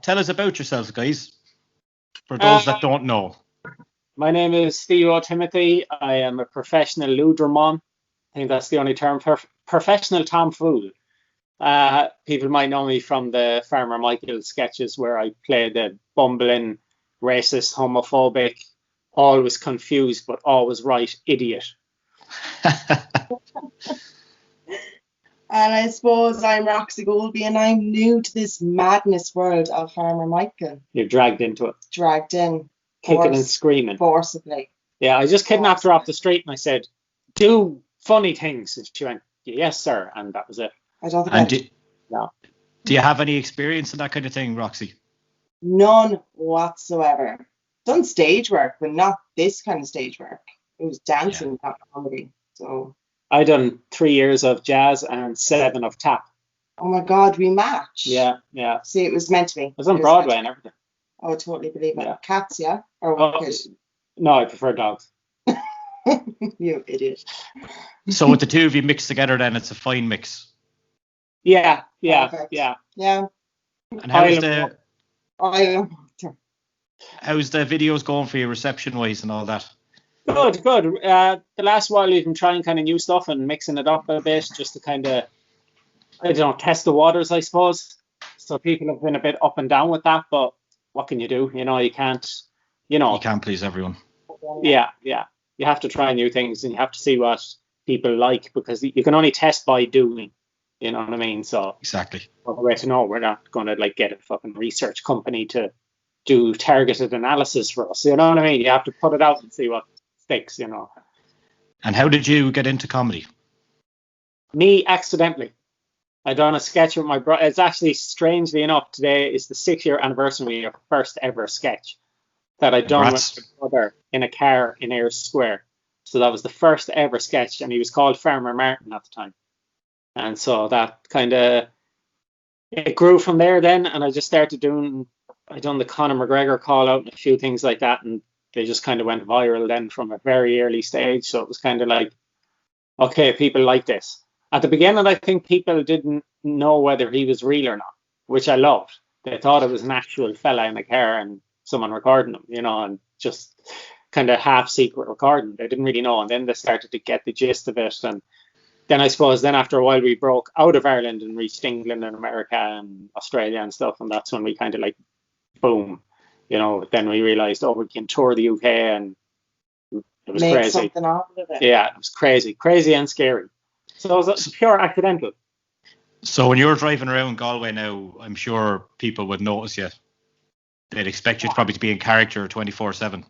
tell us about yourselves, guys, for those that don't know. My name is Stevo Timothy. I am a professional Ludramon. I think that's the only term for professional tomfool. People might know me from the Farmer Michael sketches where I play the bumbling, racist, homophobic, always confused but always right idiot. And I suppose I'm Roxy Goldby, and I'm new to this madness world of Farmer Michael. You're dragged into it. Dragged in. Kicking and screaming. Forcibly. Yeah, I just kidnapped her off the street and I said, do funny things. And she went, yes, sir. And that was it. I don't think Do you have any experience in that kind of thing, Roxy? None whatsoever. Done stage work, but not this kind of stage work. It was dancing, not comedy. So I done 3 years of jazz and 7 of tap. Oh my God, we match. Yeah. See, it was meant to be. I was on Broadway and everything. Oh, I totally believe it. Yeah. Cats, yeah? Or what? No, I prefer dogs. You idiot. So with the two of you mixed together, then it's a fine mix. Yeah. Perfect. Yeah. And how's the videos going for you, reception-wise and all that? Good. The last while we've been trying kind of new stuff and mixing it up a bit just to kind of, I don't know, test the waters, I suppose. So people have been a bit up and down with that, but what can you do? You can't, You can't please everyone. Yeah. You have to try new things and you have to see what people like because you can only test by doing. You know what I mean? So exactly. Well, the way to know, we're not going to get a fucking research company to do targeted analysis for us. You know what I mean? You have to put it out and see what sticks. And how did you get into comedy? Me, accidentally. I done a sketch with my brother. It's actually, strangely enough, today is the 6-year anniversary of first ever sketch that I done with my brother in a car in Ayers Square. So that was the first ever sketch, and he was called Farmer Martin at the time. And so that kind of, it grew from there then, and I just started I done the Conor McGregor call out and a few things like that, and they just kind of went viral then from a very early stage. So it was kind of like, okay, people like this. At the beginning, I think people didn't know whether he was real or not, which I loved. They thought it was an actual fella in a car and someone recording him, and just kind of half secret recording. They didn't really know. And then they started to get the gist of it. And then I suppose after a while we broke out of Ireland and reached England and America and Australia and stuff. And that's when we kind of boom, then we realized, we can tour the UK, and it was crazy. Something out of it. Yeah, it was crazy and scary. So it was pure accidental. So when you're driving around Galway now, I'm sure people would notice you. They'd expect you probably to be in character 24/7.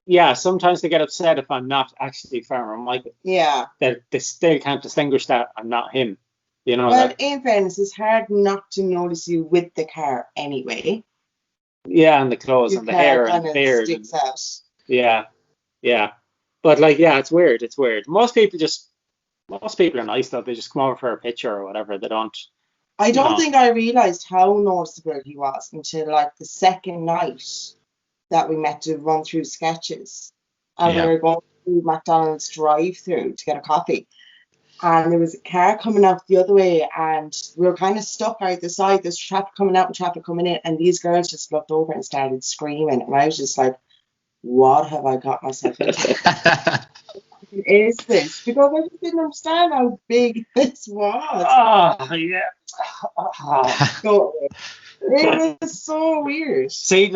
Yeah, sometimes they get upset if I'm not actually Farmer Michael. Yeah. They still can't distinguish that I'm not him. Well, in fairness, it's hard not to notice you with the car anyway. Yeah, and the clothes and the hair and the beard. Sticks out. Yeah. But it's weird. It's weird. Most people are nice though. They just come over for a picture or whatever. They don't. I don't think I realised how noticeable he was until the second night that we met to run through sketches. And we were going through McDonald's drive-through to get a coffee. And there was a car coming out the other way, and we were kind of stuck out the side. There's traffic coming out and traffic coming in, and these girls just looked over and started screaming. And I was just like, what have I got myself into? Is this? Because I just didn't understand how big this was. Oh, yeah. So, it was so weird. See,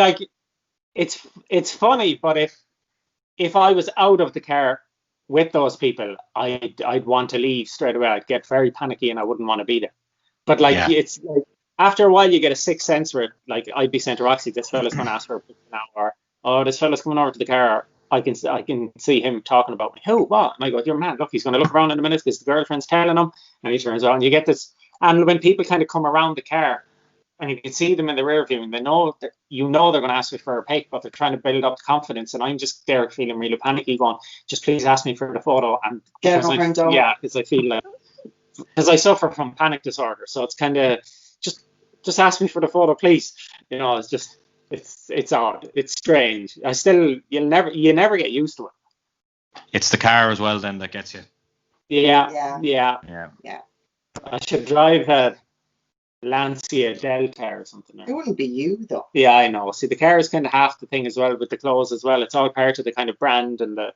it's funny, but if I was out of the car with those people, I'd want to leave straight away. I'd get very panicky and I wouldn't want to be there. But it's after a while you get a sixth sense for it. I'd be saying to Roxy, this fella's going to ask for a picture now, or this fella's coming over to the car. I can see him talking about me. Who? What? And I go, your man, look, he's going to look around in a minute because the girlfriend's telling him. And he turns around. You get this. And when people kind of come around the car and you can see them in the rear view and they know that they're going to ask me for a pic, but they're trying to build up confidence. And I'm just there feeling really panicky going, just please ask me for the photo. And because I feel because I suffer from panic disorder. So it's kind of just ask me for the photo, please. It's just, it's odd. It's strange. You never get used to it. It's the car as well then that gets you. Yeah. I should drive Lancia Delta or something. It wouldn't be you though. Yeah, I know. See, the car is kind of half the thing as well with the clothes as well. It's all part of the kind of brand and the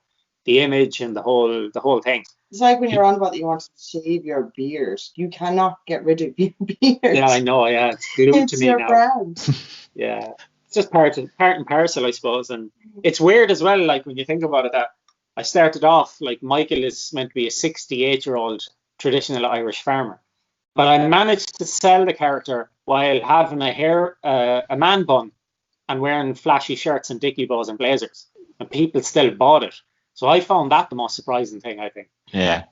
image and the whole thing. It's like when you're on about that you want to shave your beard. You cannot get rid of your beard. Yeah, I know. Yeah, it's glued It's to me your now. brand. Yeah, it's just part and parcel, I suppose. And it's weird as well, like when you think about it, that I started off like Michael is meant to be a 68-year-old traditional Irish farmer, but I managed to sell the character while having a man bun and wearing flashy shirts and dicky bows and blazers, and people still bought it. So I found that the most surprising thing, I think. Yeah.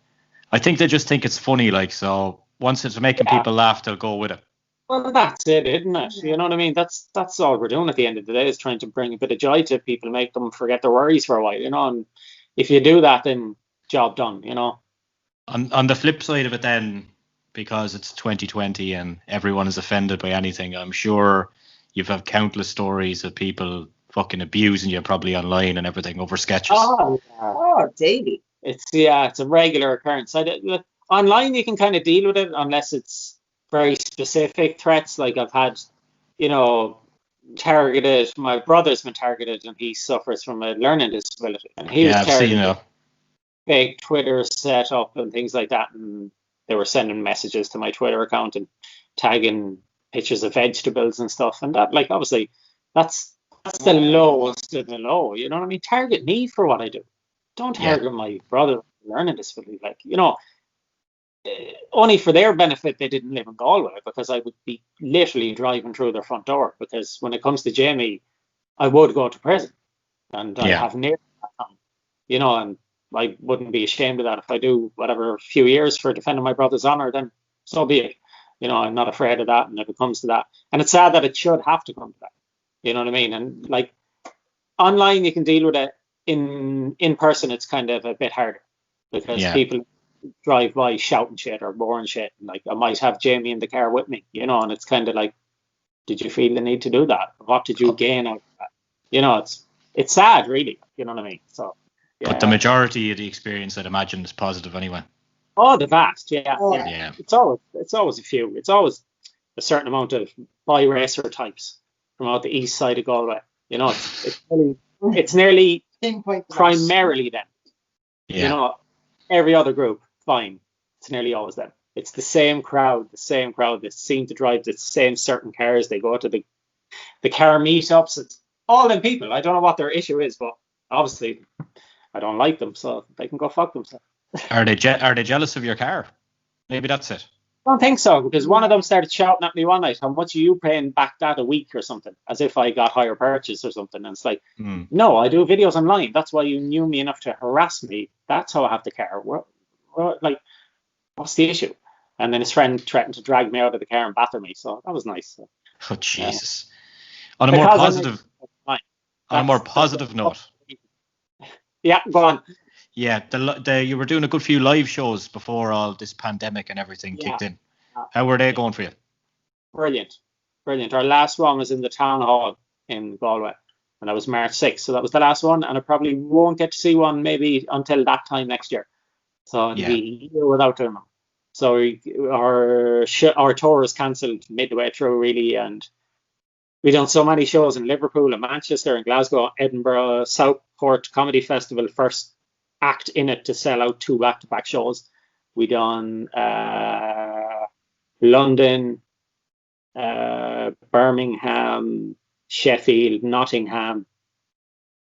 I think they just think it's funny, like, so once it's making people laugh, they'll go with it. Well, that's it, isn't it? You know what I mean? That's all we're doing at the end of the day, is trying to bring a bit of joy to people, make them forget their worries for a while, you know. And if you do that, then job done, you know. On the flip side of it then, because it's 2020 and everyone is offended by anything, I'm sure you've had countless stories of people fucking abusing you probably online and everything over sketches. Oh, daily. It's a regular occurrence. Online you can kind of deal with it unless it's very specific threats. Like I've had, you know, targeted. My brother's been targeted and he suffers from a learning disability, and he was targeted. Fake Twitter set up and things like that, and they were sending messages to my Twitter account and tagging pictures of vegetables and stuff, and that, like, obviously that's the lowest of the low, you know what I mean? Target me for what I do, don't target my brother learning disability, like, you know. Only for their benefit they didn't live in Galway, because I would be literally driving through their front door, because when it comes to Jamie, I would go to prison, and I have near that time, you know, and I wouldn't be ashamed of that. If I do whatever a few years for defending my brother's honour, then so be it. You know, I'm not afraid of that. And if it comes to that, and it's sad that it should have to come to that, you know what I mean? And like online, you can deal with it. In person, it's kind of a bit harder, because people drive by shouting shit or boring shit. Like I might have Jamie in the car with me, you know, and it's kind of like, did you feel the need to do that? What did you gain out of that? You know, it's sad, really. You know what I mean? So. Yeah. But the majority of the experience, I'd imagine, is positive anyway. Oh, the vast, yeah. It's always a few. It's always a certain amount of bi-racer types from out the east side of Galway. You know, it's nearly primarily them. Yeah. You know, every other group, fine. It's nearly always them. It's the same crowd that seem to drive the same certain cars. They go to the car meetups. It's all them people. I don't know what their issue is, but obviously I don't like them, so they can go fuck themselves. Are they jealous of your car? Maybe that's it. I don't think so, because one of them started shouting at me one night, how much are you paying back that a week or something, as if I got higher purchase or something. And it's like, no, I do videos online. That's why you knew me enough to harass me. That's how I have the car. Like, what's the issue? And then his friend threatened to drag me out of the car and batter me. So that was nice. So, oh, Jesus. On a more positive note. Yeah, go on. Yeah, you were doing a good few live shows before all this pandemic and everything kicked in. How were they going for you? Brilliant. Our last one was in the town hall in Galway, and that was March 6th. So that was the last one, and I probably won't get to see one maybe until that time next year. So it'll be a year without doing them. So our tour was cancelled midway through, really, and we done so many shows in Liverpool and Manchester and Glasgow, Edinburgh, Southport Comedy Festival, first act in it to sell out 2 back-to-back shows. We done London, Birmingham, Sheffield, Nottingham,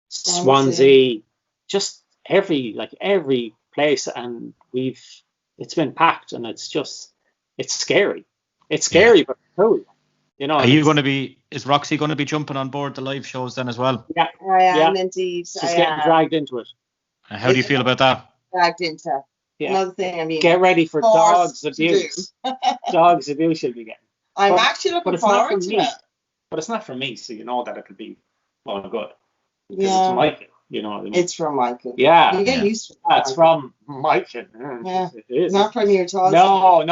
Swansea, just every place, and it's been packed, and it's scary. It's scary, but cool. You know, is Roxy going to be jumping on board the live shows then as well? Yeah, I am indeed. She's getting dragged into it. How do you feel about that? Dragged into another thing. I mean, get ready for dogs abuse. Dogs abuse you'll be getting. I'm actually looking forward to it. But it's not from me, so you know that it'll be all good. Because it's Michael, you know what I mean? It's from Michael. Yeah. You get used to it. It's from Michael. Yeah. It is. Not from your child. No.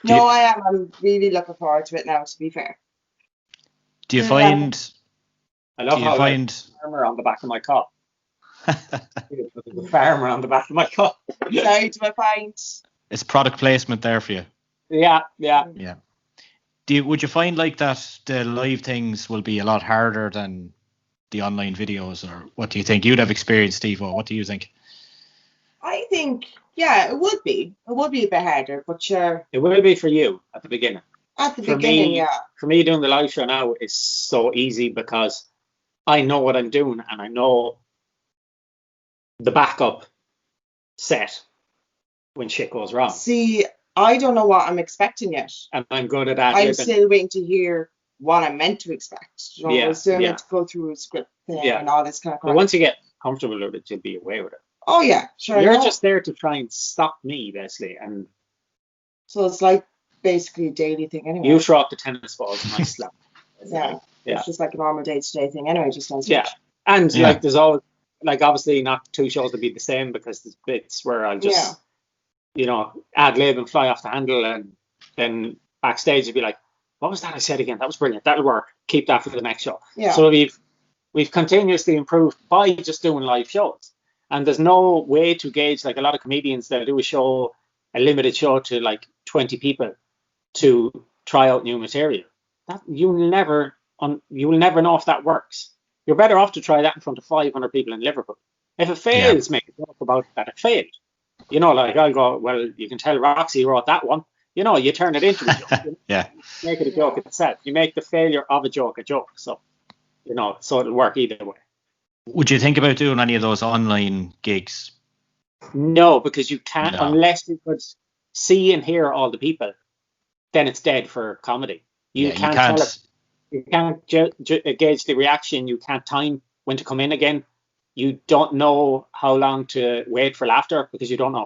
No, I am. I'm really looking forward to it now, to be fair. Do you find... I love how I farmer on the back of my car. The farmer on the back of my car. Sorry, do I find... It's product placement there for you. Yeah. Yeah. Would you find like that the live things will be a lot harder than the online videos, or what do you think? You'd have experience, Stevo. What do you think? I think, yeah, it would be. It would be a bit harder, but sure. It will be for you at the beginning. At the beginning, yeah. For me, doing the live show now is so easy because I know what I'm doing and I know the backup set when shit goes wrong. See, I don't know what I'm expecting yet. And I'm good at that. I'm still waiting to hear what I'm meant to expect. You know, Yeah, I'm still yeah. meant to go through a script thing Yeah. and all this kind of But crap. once you get comfortable with it, you'll be away with it. Oh, yeah, sure. You're just there to try and stop me, basically. And so it's like basically a daily thing anyway. you throw up the tennis balls and I slap. Yeah. Yeah. It's just like a normal day-to-day thing anyway, just on Yeah. stage. And like there's always, like, obviously not two shows will be the same because there's bits where I'll just, you know, ad lib and fly off the handle, and then backstage you'll be like, what was that I said again? That was brilliant. That'll work. Keep that for the next show. Yeah. So we've continuously improved by just doing live shows. And there's no way to gauge, like a lot of comedians, they'll do a limited show to like 20 people to try out new material. That you will never know if that works. You're better off to try that in front of 500 people in Liverpool. If it fails, make a joke about that it failed. You know, like I'll go, well, you can tell Roxy wrote that one. You know, you turn it into a joke. Yeah. Make it a joke itself. You make the failure of a joke a joke. So, you know, so it'll work either way. Would you think about doing any of those online gigs? No, because you can't, unless you could see and hear all the people, then it's dead for comedy. You can't gauge the reaction. You can't time when to come in again. You don't know how long to wait for laughter because you don't know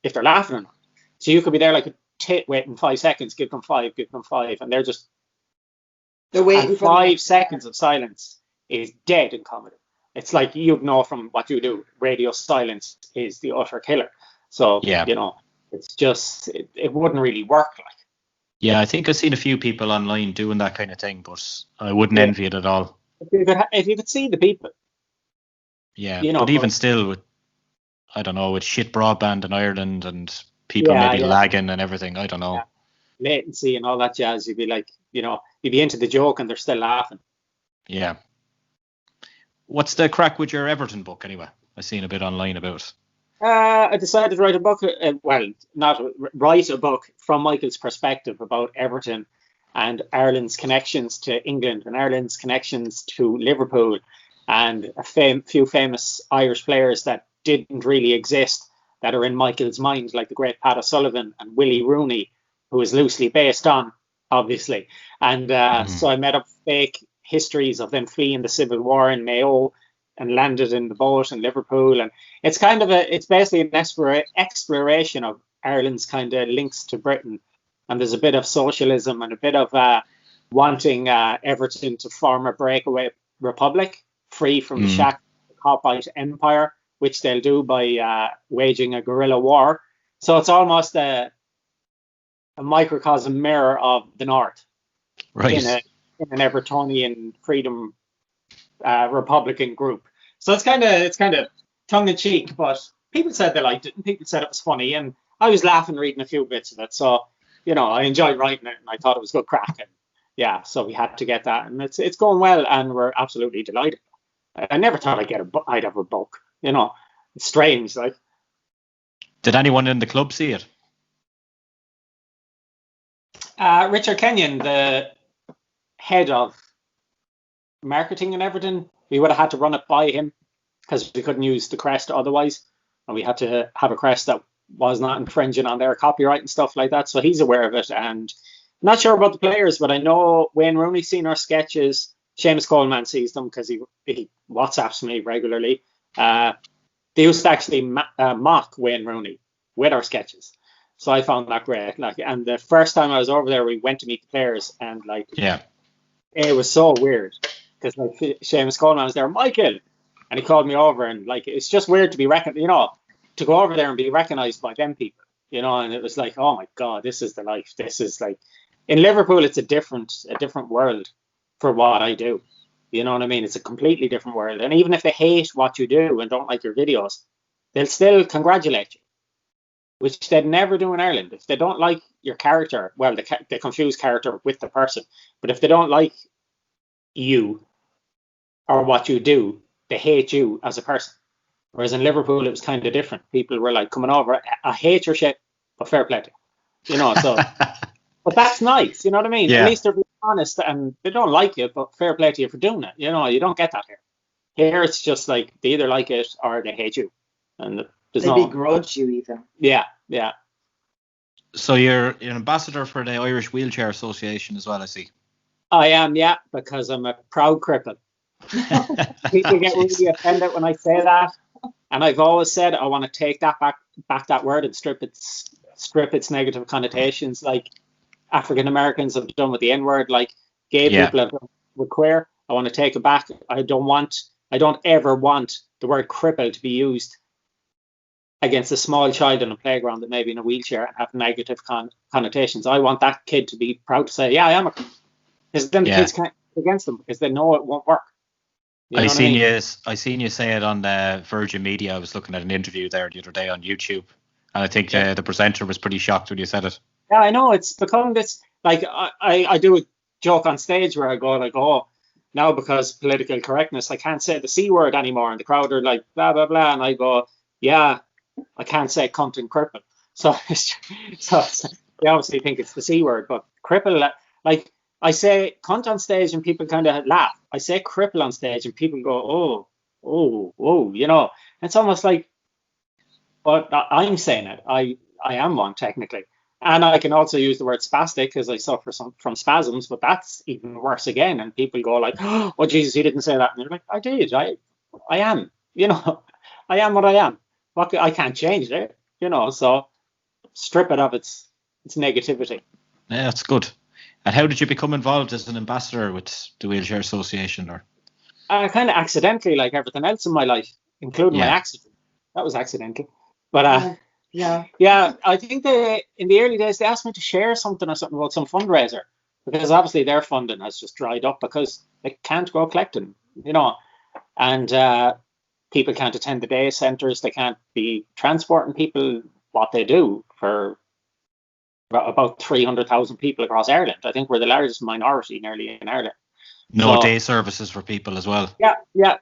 if they're laughing or not. So you could be there like a tit waiting 5 seconds, give them 5, and they're waiting. 5 seconds of silence is dead in comedy. It's like you'd know from what you do. Radio silence is the utter killer. So you know, it's just it wouldn't really work like. Yeah, I think I've seen a few people online doing that kind of thing, but I wouldn't envy it at all. If you could see the people. Yeah, you know, but even still, with with shit broadband in Ireland and people maybe lagging and everything, I don't know. Yeah. Latency and all that jazz, you'd be like, you know, you'd be into the joke and they're still laughing. Yeah. What's the crack with your Everton book anyway? I've seen a bit online about it. I decided to write a book, write a book from Michael's perspective about Everton and Ireland's connections to England and Ireland's connections to Liverpool and a few famous Irish players that didn't really exist that are in Michael's mind, like the great Pat O'Sullivan and Willie Rooney, who is loosely based on, obviously. And so I made up fake histories of them fleeing the Civil War in Mayo and landed in the boat in Liverpool. And it's basically an exploration of Ireland's kind of links to Britain. And there's a bit of socialism and a bit of wanting Everton to form a breakaway republic free from the shackles of the Coppite Empire, which they'll do by waging a guerrilla war. So it's almost a microcosm mirror of the North, right? In an Evertonian freedom Republican group. So it's kind of tongue in cheek, but people said they liked it and people said it was funny, and I was laughing reading a few bits of it. So you know, I enjoyed writing it and I thought it was good crack. And yeah, so we had to get that, and it's going well, and we're absolutely delighted. I never thought I'd have a book. You know, it's strange. Like, did anyone in the club see it? Richard Kenyon, the head of marketing in Everton, we would have had to run it by him because we couldn't use the crest otherwise, and we had to have a crest that was not infringing on their copyright and stuff like that. So he's aware of it, and I'm not sure about the players, but I know Wayne Rooney's seen our sketches. Seamus Coleman sees them because he WhatsApps me regularly. They used to actually mock Wayne Rooney with our sketches. So I found that great. Like, and the first time I was over there, we went to meet the players, and like, it was so weird because like Seamus Coleman was there, Michael, and he called me over, and like, it's just weird to be recognized, you know, to go over there and be recognized by them people, you know. And it was like, oh my God, this is the life. This is like, in Liverpool, it's a different world for what I do. You know what I mean? It's a completely different world. And even if they hate what you do and don't like your videos, they'll still congratulate you. which they'd never do in Ireland. If they don't like your character, well, they confuse character with the person. But if they don't like you or what you do, they hate you as a person. Whereas in Liverpool, it was kind of different. People were like coming over, I hate your shit, but fair play to you. So, but that's nice. You know what I mean? At Yeah. least they're being honest and they don't like it, but fair play to you for doing it. You don't get that here. Here, it's just like they either like it or they hate you. And there's They begrudge you even. Yeah. So you're an ambassador for the Irish Wheelchair Association as well, I see. I am, yeah, because I'm a proud cripple. People get really offended when I say that, and I've always said I want to take that back that word and strip its negative connotations, like African Americans have done with the N word, like gay people have done with queer. I want to take it back. I don't ever want the word cripple to be used against a small child in a playground that may be in a wheelchair and have negative connotations. I want that kid to be proud to say, yeah, I am a cripple. Because then the kids can't against them because they know it won't work. I seen you say it on the Virgin Media. I was looking at an interview there the other day on YouTube, and I think the presenter was pretty shocked when you said it. Yeah, I know. It's become this, like, I do a joke on stage where I go like, oh, now because political correctness, I can't say the C word anymore, and the crowd are like, blah blah blah, and I go, yeah, I can't say cunt and cripple. So they obviously think it's the C word, but cripple, like, I say cunt on stage and people kind of laugh. I say cripple on stage and people go, oh, It's almost like, but I'm saying it. I am one technically. And I can also use the word spastic because I suffer from spasms, but that's even worse again. And people go like, oh, Jesus, he didn't say that. And they're like, I did. I am, I am what I am. I can't change it, so strip it of its negativity. Yeah, that's good. And how did you become involved as an ambassador with the Wheelchair Association? Or kind of accidentally, like everything else in my life, including my accident. That was accidental. But I think in the early days they asked me to share something about some fundraiser because obviously their funding has just dried up because they can't go collecting, and people can't attend the day centres. They can't be transporting people what they do for about 300,000 people across Ireland. I think we're the largest minority nearly in Ireland. No day services for people as well. Yeah.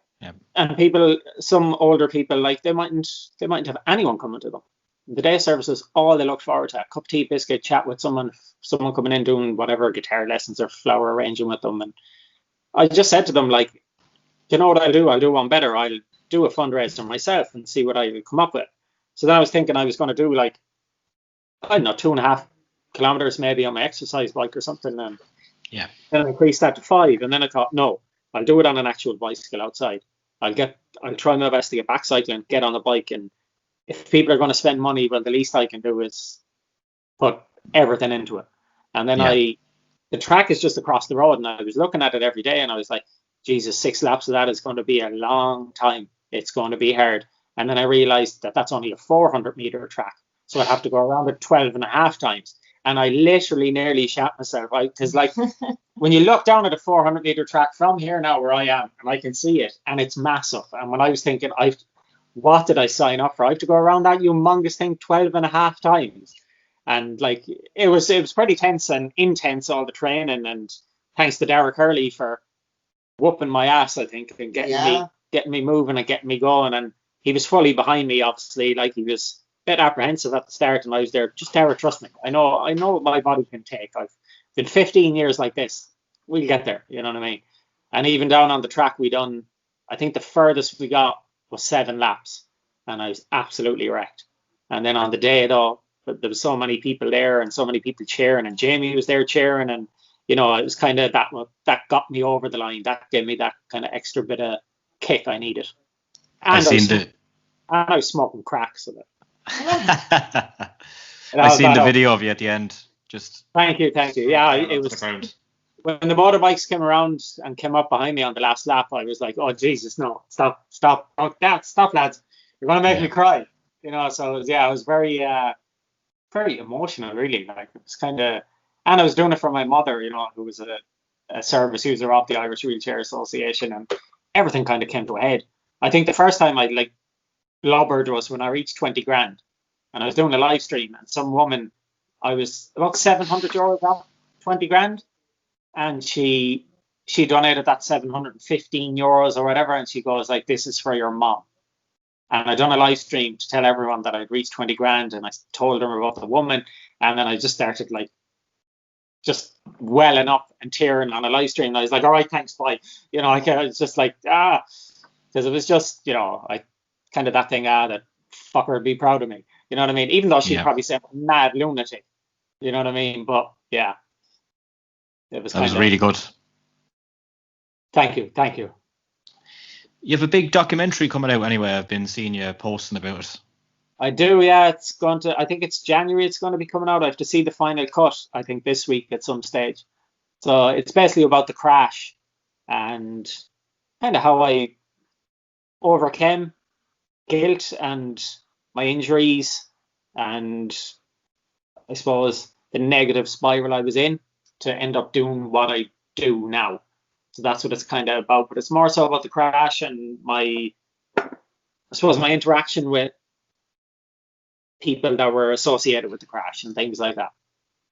And people, some older people, like they mightn't have anyone coming to them. The day services, all they look forward to, a cup of tea, biscuit, chat with someone coming in doing whatever, guitar lessons or flower arranging with them. And I just said to them, like, you know what I'll do? I'll do one better. I'll do a fundraiser myself and see what I come up with. So then I was thinking I was going to do like, I don't know, 2.5 kilometers maybe on my exercise bike or something, and then I increased that to 5, and then I thought, no, I'll do it on an actual bicycle outside. I'll try my best to get back cycling, get on a bike, and if people are going to spend money, well, the least I can do is put everything into it. And then the track is just across the road, and I was looking at it every day, and I was like, Jesus, 6 laps of that is going to be a long time. It's going to be hard. And then I realized that that's only a 400-meter track, so I'd have to go around it 12.5 times. And I literally nearly shat myself out because, like, when you look down at a 400-meter track from here now where I am, and I can see it, and it's massive. And when I was thinking, what did I sign up for? I have to go around that humongous thing 12.5 times. And, like, it was pretty tense and intense, all the training. And thanks to Derek Hurley for whooping my ass, I think, and getting me moving and getting me going. And he was fully behind me, obviously. Like, he was bit apprehensive at the start, and I was there, just Derek, trust me, I know what my body can take. I've been 15 years like this, we'll get there, you know what I mean? And even down on the track, I think the furthest we got was 7 laps, and I was absolutely wrecked. And then on the day though, there was so many people there and so many people cheering, and Jamie was there cheering, and it was kind of that got me over the line. That gave me that kind of extra bit of kick I needed. And I was smoking crack, so that I seen the video of you at the end. Just thank you. Yeah, it was when the motorbikes came around and came up behind me on the last lap. I was like, oh Jesus, no, stop, oh, stop, lads, you're gonna make me cry. So it was very very emotional, really. Like, it was kind of, and I was doing it for my mother, who was a service user of the Irish Wheelchair Association, and everything kind of came to a head. I think the first time I blubbered was when I reached 20 grand, and I was doing a live stream, and some woman, I was about €700 off 20 grand, and she donated that €715 or whatever, and she goes like, "This is for your mom." And I done a live stream to tell everyone that I'd reached 20 grand, and I told them about the woman, and then I just started like just welling up and tearing on a live stream. And I was like, "All right, thanks, bye." I was just like, because it was just, I kind of that thing, that fucker would be proud of me. You know what I mean? Even though she'd probably say I'm a mad lunatic. You know what I mean? But yeah, it was. That was really good. Thank you. You have a big documentary coming out anyway. I've been seeing you posting about it. I do, yeah. I think it's January it's going to be coming out. I have to see the final cut, I think, this week at some stage. So it's basically about the crash and kind of how I overcame guilt and my injuries and I suppose the negative spiral I was in to end up doing what I do now. So that's what it's kind of about. But it's more so about the crash and my interaction with people that were associated with the crash and things like that.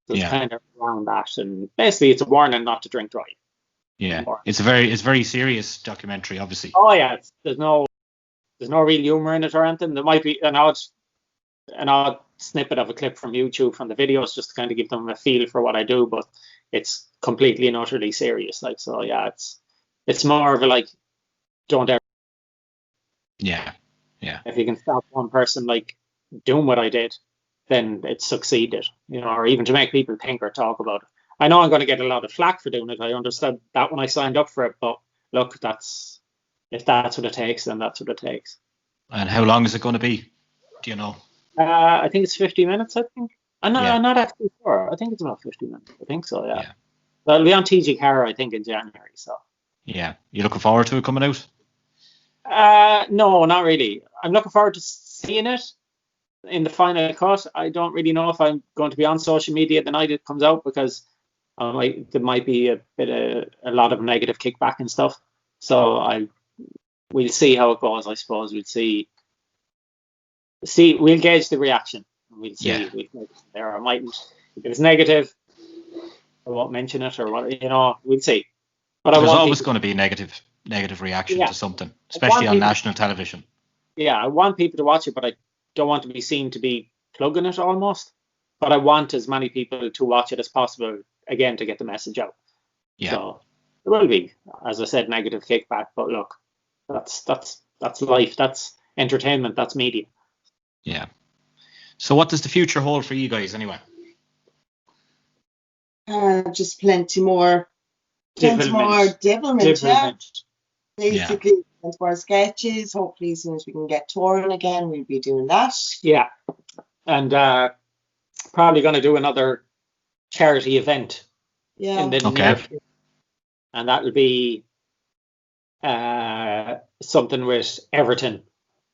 So it's kind of around that, and basically it's a warning not to drink drive. Yeah, it's very serious documentary, obviously. Oh yeah, there's no real humor in it or anything. There might be an odd snippet of a clip from YouTube from the videos just to kind of give them a feel for what I do, but it's completely and utterly serious. Like, so yeah, it's more of a like, don't ever. Yeah. If you can stop one person like doing what I did, then it's succeeded, or even to make people think or talk about it. I know I'm going to get a lot of flack for doing it. I understood that when I signed up for it, but look, if that's what it takes, then that's what it takes. And how long is it going to be? Do you know? I think it's 50 minutes, I think. I'm not actually sure. I think it's about 50 minutes. I think so, yeah. But it'll be on TG Carr, I think, in January. So. Yeah. You looking forward to it coming out? No, not really. I'm looking forward to seeing it in the final cut. I don't really know if I'm going to be on social media the night it comes out because there might be a lot of negative kickback and stuff. So we'll see how it goes. I suppose we'll see. We'll gauge the reaction. We'll see. Yeah. There, I mightn't. If it's negative, I won't mention it or what. We'll see. But there's always going to be negative reaction to something, especially on national television. Yeah, I want people to watch it, but I don't want to be seen to be plugging it almost. But I want as many people to watch it as possible, again, to get the message out. Yeah. So there will be, as I said, negative kickback. But look, that's life. That's entertainment. That's media. Yeah. So what does the future hold for you guys anyway? Just plenty more devilment. Yeah. Basically, plenty more sketches. Hopefully, as soon as we can get touring again, we'll be doing that. Yeah. And probably going to do another charity event. Yeah. In the near future. And that will be something with Everton.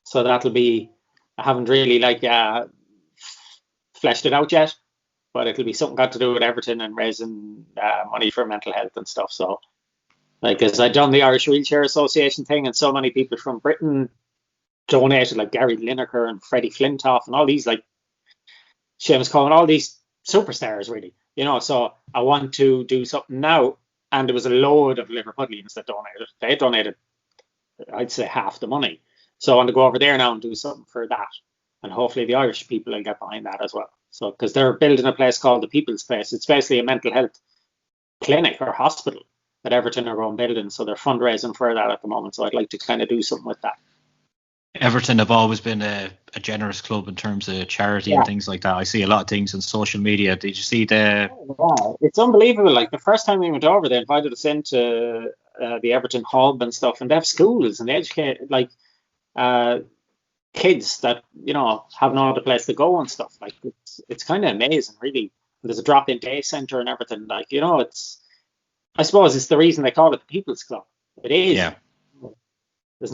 So that'll be, I haven't really fleshed it out yet, but it'll be something got to do with Everton and raising money for mental health and stuff. So, as I'd done the Irish Wheelchair Association thing, and so many people from Britain donated, like Gary Lineker and Freddie Flintoff and all these, like Seamus Cohen, all these superstars, really. So I want to do something now. And there was a load of Liverpudlians that donated. They donated, I'd say, half the money. So I want to go over there now and do something for that. And hopefully the Irish people will get behind that as well. So, because they're building a place called the People's Place. It's basically a mental health clinic or hospital that Everton are going building. So they're fundraising for that at the moment. So I'd like to kind of do something with that. Everton have always been a generous club in terms of charity and things like that. I see a lot of things on social media. Did you see the... Wow, it's unbelievable. Like the first time we went over, they invited us into the Everton hub and stuff, and they have schools and they educate kids that have no other place to go and stuff. Like it's kind of amazing, really. And there's a drop-in day centre and everything. I suppose it's the reason they call it the People's Club. It is. Yeah. There's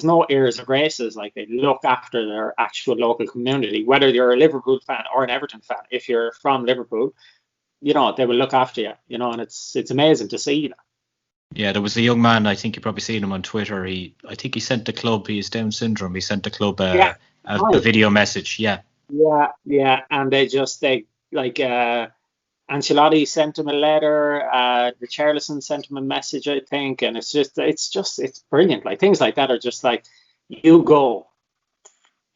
no airs or graces. Like they look after their actual local community, whether you're a Liverpool fan or an Everton fan. If you're from Liverpool, they will look after you. And it's amazing to see that. Yeah, there was a young man. I think you probably seen him on Twitter. I think he sent the club. He has Down syndrome. He sent the club a video message. Yeah, Yeah, and they Ancelotti sent him a letter. The Richarlison sent him a message, I think, and it's brilliant. Like things like that are just like, you go,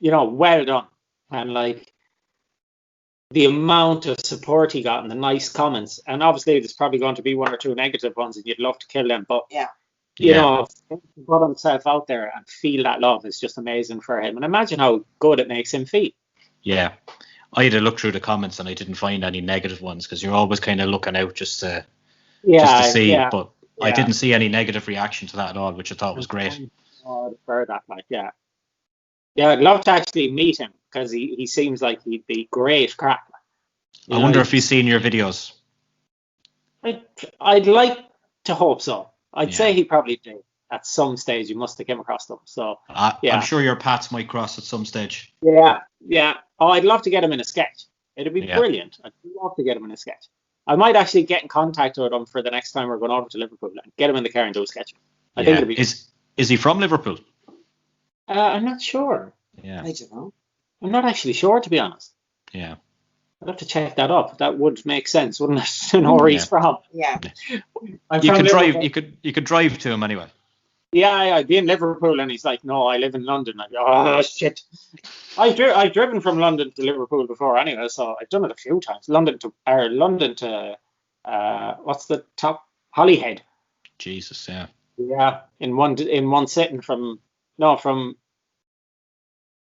well done, and like the amount of support he got and the nice comments, and obviously there's probably going to be one or two negative ones, and you'd love to kill them, but to put himself out there and feel that love is just amazing for him, and imagine how good it makes him feel. Yeah. I had a look through the comments and I didn't find any negative ones because you're always kind of looking out just to see. But I didn't see any negative reaction to that at all, which I thought was great. Oh, I'd prefer that, yeah. I'd love to actually meet him because he seems like he'd be great crack. I wonder if he's seen your videos. I'd like to hope so. I'd say he probably did. At some stage, you must have come across them. So I'm sure your paths might cross at some stage. Yeah. Oh, I'd love to get him in a sketch. It'd be brilliant. I'd love to get him in a sketch. I might actually get in contact with him for the next time we're going over to Liverpool and get him in the car and do a sketch. I think it'd be. Is he from Liverpool? I'm not sure. Yeah. I don't know. I'm not actually sure, to be honest. Yeah. I'd have to check that up. That would make sense, wouldn't it? To know where he's from. Yeah. You could drive. You could drive to him anyway. Yeah, I'd be in Liverpool, and he's like, "No, I live in London." I'd go, "Oh shit!" I've driven from London to Liverpool before, anyway, so I've done it a few times. London to what's the top? Holyhead. Jesus, yeah. Yeah, in one sitting from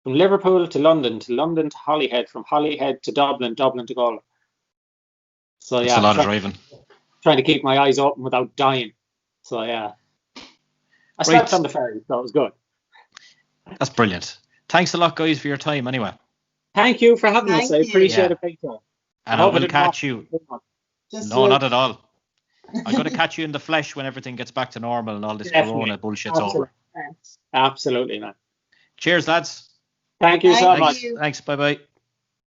Liverpool to London to Holyhead, from Holyhead to Dublin to Galway. So it's a lot of driving. Trying to keep my eyes open without dying. So yeah. I slept on the ferry, so it was good. That's brilliant. Thanks a lot, guys, for your time anyway. Thank you for having us. I appreciate it big time. And I will catch you. No, not at all. I'm going to catch you in the flesh when everything gets back to normal and all this corona bullshit's over. Absolutely, man. Cheers, lads. Thank you so much. Thanks. Bye-bye.